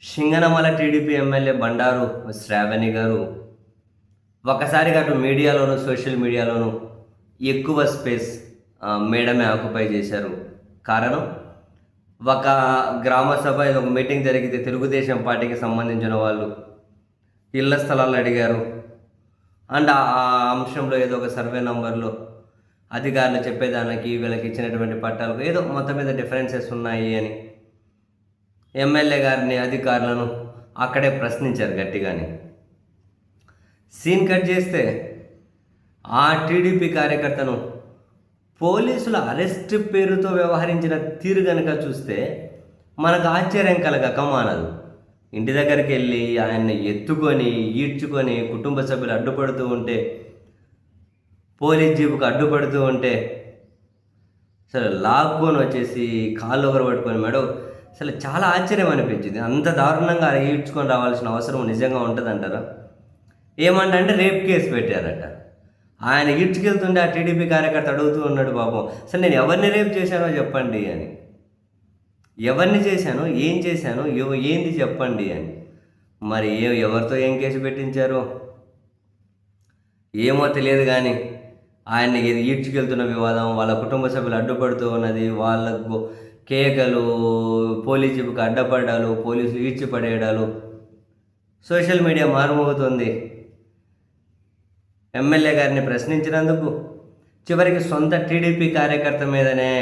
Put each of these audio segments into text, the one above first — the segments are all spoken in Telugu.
సింగనమల టీడీపీ ఎమ్మెల్యే బండారు శ్రావణి గారు ఒకసారిగా అటు మీడియాలోను, సోషల్ మీడియాలోను ఎక్కువ స్పేస్ మేడమే ఆక్యుపై చేశారు. కారణం, ఒక గ్రామ సభ ఏదో ఒక మీటింగ్ జరిగితే తెలుగుదేశం పార్టీకి సంబంధించిన వాళ్ళు ఇళ్ల స్థలాలు అడిగారు. అండ్ ఆ అంశంలో ఏదో ఒక సర్వే నంబర్లో అధికారులు చెప్పేదానికి వీళ్ళకి ఇచ్చినటువంటి పట్టాలకు ఏదో మొత్తం మీద డిఫరెన్సెస్ ఉన్నాయి అని ఎమ్మెల్యే గారిని, అధికారులను అక్కడే ప్రశ్నించారు గట్టిగాని. సీన్ కట్ చేస్తే ఆ టీడీపీ కార్యకర్తను పోలీసుల అరెస్ట్ పేరుతో వ్యవహరించిన తీరు కనుక చూస్తే మనకు ఆశ్చర్యం కలగక మానదు. ఇంటి దగ్గరికి వెళ్ళి ఆయన్ని ఎత్తుకొని ఈడ్చుకొని కుటుంబ సభ్యులు అడ్డుపడుతూ ఉంటే, పోలీస్ జీపుకు అడ్డుపడుతూ ఉంటే అసలు లాక్కొని వచ్చేసి కాళ్ళు ఒకరు పట్టుకొని మేడం అసలు చాలా ఆశ్చర్యం అనిపించింది. అంత దారుణంగా ఈడ్చుకొని రావాల్సిన అవసరం నిజంగా ఉంటుందంటారా? ఏమంటే రేప్ కేసు పెట్టారట. ఆయన ఈడ్చుకెళ్తుంటే ఆ టీడీపీ కార్యకర్త అడుగుతూ ఉన్నాడు, పాపం అసలు నేను ఎవరిని రేప్ చేశానో చెప్పండి అని. ఎవరిని చేశాను, ఏం చేశాను, ఏంది చెప్పండి అని. మరి ఎవరితో ఏం కేసు పెట్టించారో ఏమో తెలియదు, కానీ ఆయన్ని ఈడ్చుకెళ్తున్న వివాదం, వాళ్ళ కుటుంబ సభ్యులు అడ్డుపడుతూ ఉన్నది, వాళ్ళకు కేకలు, పోలీస్ జీపుకు అడ్డపడ్డాలు, పోలీసులు ఈడ్చిపడేయడాలు, సోషల్ మీడియా మారుమోగుతుంది. ఎమ్మెల్యే గారిని ప్రశ్నించినందుకు చివరికి సొంత టీడీపీ కార్యకర్త మీదనే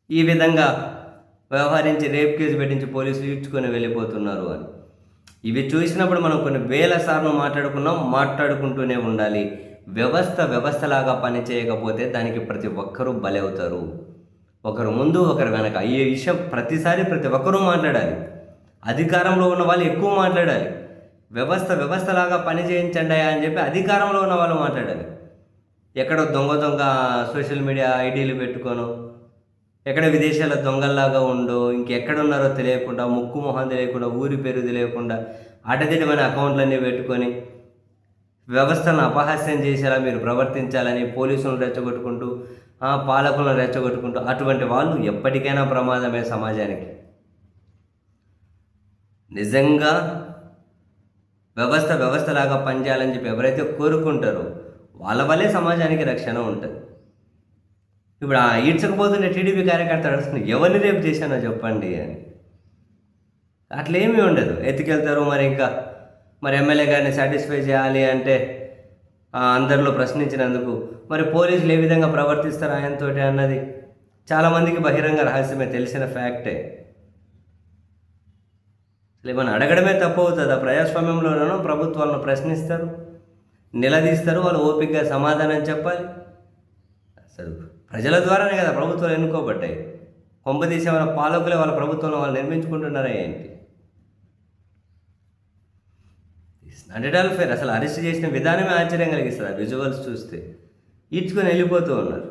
ఈ విధంగా వ్యవహరించి రేప్ కేసు పెట్టించి పోలీసులు ఈడ్చుకొని వెళ్ళిపోతున్నారు అని. ఇవి చూసినప్పుడు మనం కొన్ని వేల సార్లు మాట్లాడుకుంటూనే ఉండాలి. వ్యవస్థలాగా పనిచేయకపోతే దానికి ప్రతి ఒక్కరూ బలవుతారు. ఒకరు ముందు ఒకరు వెనక అయ్యే విషయం ప్రతిసారి ప్రతి ఒక్కరూ మాట్లాడాలి. అధికారంలో ఉన్న వాళ్ళు ఎక్కువ మాట్లాడాలి. వ్యవస్థలాగా పని చేయించండి అని చెప్పి అధికారంలో ఉన్న వాళ్ళు మాట్లాడాలి. ఎక్కడో దొంగ సోషల్ మీడియా ఐడీలు పెట్టుకోను, ఎక్కడ విదేశాల దొంగల్లాగా ఉండో, ఇంకెక్కడున్నారో తెలియకుండా, ముక్కు మొహం తెలియకుండా, ఊరి పేరు తెలియకుండా అడ్డదిడ్డమైన అకౌంట్లన్నీ పెట్టుకొని వ్యవస్థను అపహాస్యం చేసేలా మీరు ప్రవర్తించాలని పోలీసులను రెచ్చగొట్టుకుంటూ, పాలకులను రెచ్చగొట్టుకుంటూ, అటువంటి వాళ్ళు ఎప్పటికైనా ప్రమాదమే సమాజానికి. నిజంగా వ్యవస్థలాగా పనిచేయాలని చెప్పి ఎవరైతే కోరుకుంటారో వాళ్ళ వల్లే సమాజానికి రక్షణ ఉంటుంది. ఇప్పుడు ఆ ఈడ్చకపోతుంటే టీడీపీ కార్యకర్త అడుగుతుంది, ఎవరిని రేపు చేశానో చెప్పండి అని. అట్లేమీ ఉండదు, ఎత్తుకెళ్తారు. మరి ఎమ్మెల్యే గారిని సాటిస్ఫై చేయాలి అంటే అందరిలో ప్రశ్నించినందుకు మరి పోలీసులు ఏ విధంగా ప్రవర్తిస్తారు ఆయనతోటి అన్నది చాలామందికి బహిరంగ రహస్యమే, తెలిసిన ఫ్యాక్టే. ఏమన్నా అడగడమే తప్పు అవుతుందా? ప్రజాస్వామ్యంలోనూ ప్రభుత్వాలను ప్రశ్నిస్తారు, నిలదీస్తారు, వాళ్ళు ఓపికగా సమాధానం చెప్పాలి. అసలు ప్రజల ద్వారానే కదా ప్రభుత్వాలు ఎన్నుకోబడ్డాయి. కొంపదీసి మన పాలకులే వాళ్ళ ప్రభుత్వంలో వాళ్ళు నిర్మించుకుంటున్నారా ఏంటి? Not at all fair. అసలు అరెస్ట్ చేసిన విధానమే ఆశ్చర్యం కలిగిస్తుంది. ఆ విజువల్స్ చూస్తే ఈడ్చుకొని వెళ్ళిపోతూ ఉన్నారు.